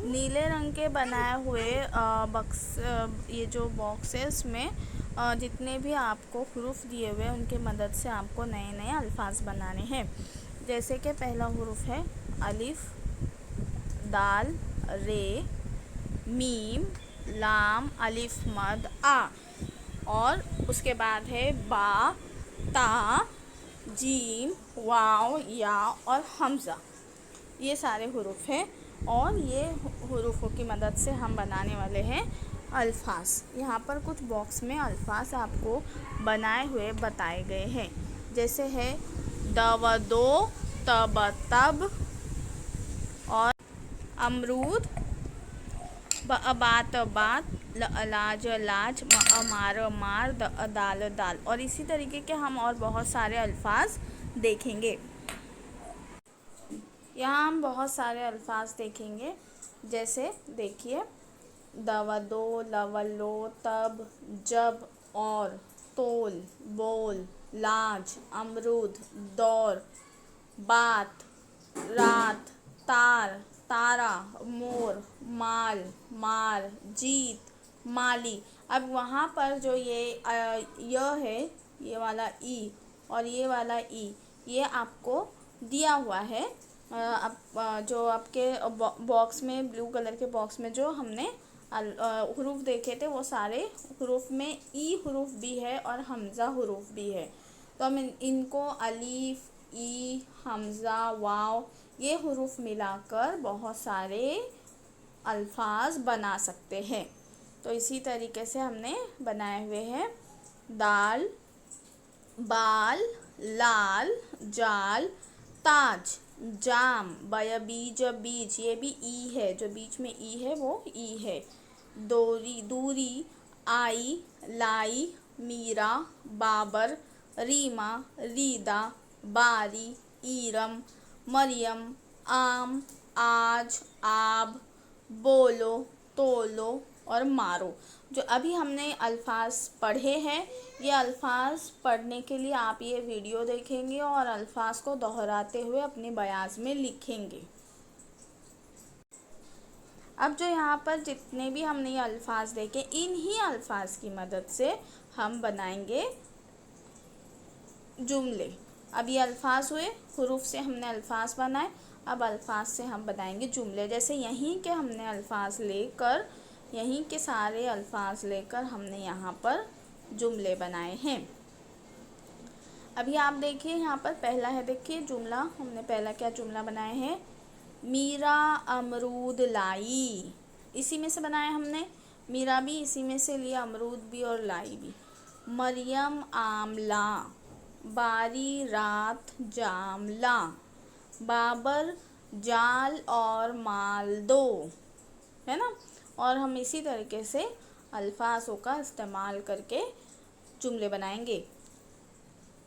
नीले रंग के बनाए हुए ये जो बॉक्स है उसमें जितने भी आपको हरूफ दिए हुए हैं उनके मदद से आपको नए नए अल्फाज बनाने हैं। जैसे कि पहला हरूफ है अलिफ, दाल, रे, मीम, लाम, अलिफ मद आ, और उसके बाद है बा, ता, जीम, वाव, या और हमज़ा। ये सारे हरूफ हैं और ये हरूफों की मदद से हम बनाने वाले हैं अल्फाज। यहाँ पर कुछ बॉक्स में अल्फाज आपको बनाए हुए बताए गए हैं। जैसे है दव दो, तब तब, और अमरूद, बात बात, लाज लाज, मार मार, दाल दाल। और इसी तरीके के हम और बहुत सारे अल्फाज देखेंगे। यहाँ हम बहुत सारे अल्फाज देखेंगे। जैसे देखिए दवदो, लवलो, तब, जब, और, तोल, बोल, लाज, अमरूद, दौर, बात, रात, तार, तारा, मोर, माल, मार, जीत, माली। अब वहाँ पर जो ये है, ये वाला ई और ये वाला ई, ये आपको दिया हुआ है। जो आपके बॉक्स में, ब्लू कलर के बॉक्स में जो हमने हरूफ देखे थे, वो सारे हरूफ में ई हरूफ भी है और हमज़ा हरूफ भी है। तो हम इनको अलीफ, ई, हमज़ा, वाव, ये हरूफ मिलाकर बहुत सारे अल्फाज बना सकते हैं। तो इसी तरीके से हमने बनाए हुए हैं दाल, बाल, लाल, जाल, ताज, जाम, बीज, बीज, ये भी ई है, जो बीच में ई है वो ई है। दोरी, दूरी, आई, लाई, मीरा, बाबर, रीमा, रीदा, बारी, ईरम, मरियम, आम, आज, आब, बोलो, तोलो और मारो। जो अभी हमने अल्फाज पढ़े हैं, ये अल्फाज पढ़ने के लिए आप ये वीडियो देखेंगे और अल्फाज को दोहराते हुए अपने बयाज में लिखेंगे। अब जो यहाँ पर जितने भी हमने ये अल्फाज देखे, इन्हीं अल्फाज की मदद से हम बनाएंगे जुमले। अब ये अल्फाज हुए, हरूफ से हमने अल्फाज बनाए, अब अल्फाज से हम बनाएंगे जुमले। जैसे यहीं के हमने अल्फाज लेकर, यहीं के सारे अल्फाज लेकर हमने यहाँ पर जुमले बनाए हैं। अभी आप देखिए यहाँ पर पहला है, देखिए जुमला, हमने पहला क्या जुमला बनाए हैं, मीरा अमरूद लाई। इसी में से बनाया हमने, मीरा भी इसी में से लिया, अमरूद भी और लाई भी। मरियम आमला, बारी रात जामला, बाबर जाल और माल दो, है ना। और हम इसी तरीके से अल्फाजों का इस्तेमाल करके जुमले बनाएंगे।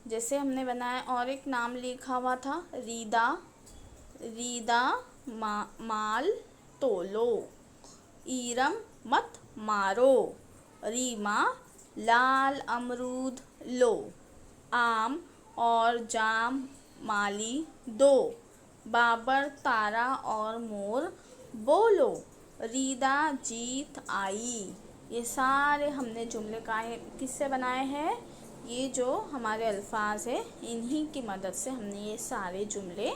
जैसे हमने बनाया, और एक नाम लिखा हुआ था रीदा, रीदा माल तोलो, ईरम मत मारो, रीमा लाल अमरूद लो, आम और जाम माली दो, बाबर तारा और मोर बोलो, रीदा जीत आई। ये सारे हमने जुमले किससे बनाए हैं, ये जो हमारे अल्फाज है इन्हीं की मदद से हमने ये सारे जुमले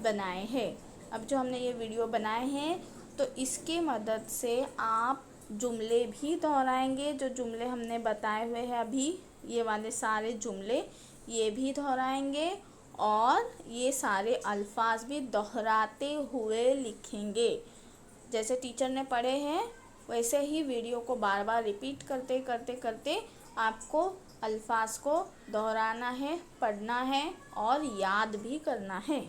बनाए हैं। अब जो हमने ये वीडियो बनाए हैं, तो इसकी मदद से आप जुमले भी दोहराएंगे। जो जुमले हमने बताए हुए हैं अभी, ये वाले सारे जुमले, ये भी दोहराएंगे और ये सारे अल्फाज भी दोहराते हुए लिखेंगे। जैसे टीचर ने पढ़े हैं, वैसे ही वीडियो को बार बार रिपीट करते करते करते आपको अल्फाज को दोहराना है, पढ़ना है और याद भी करना है।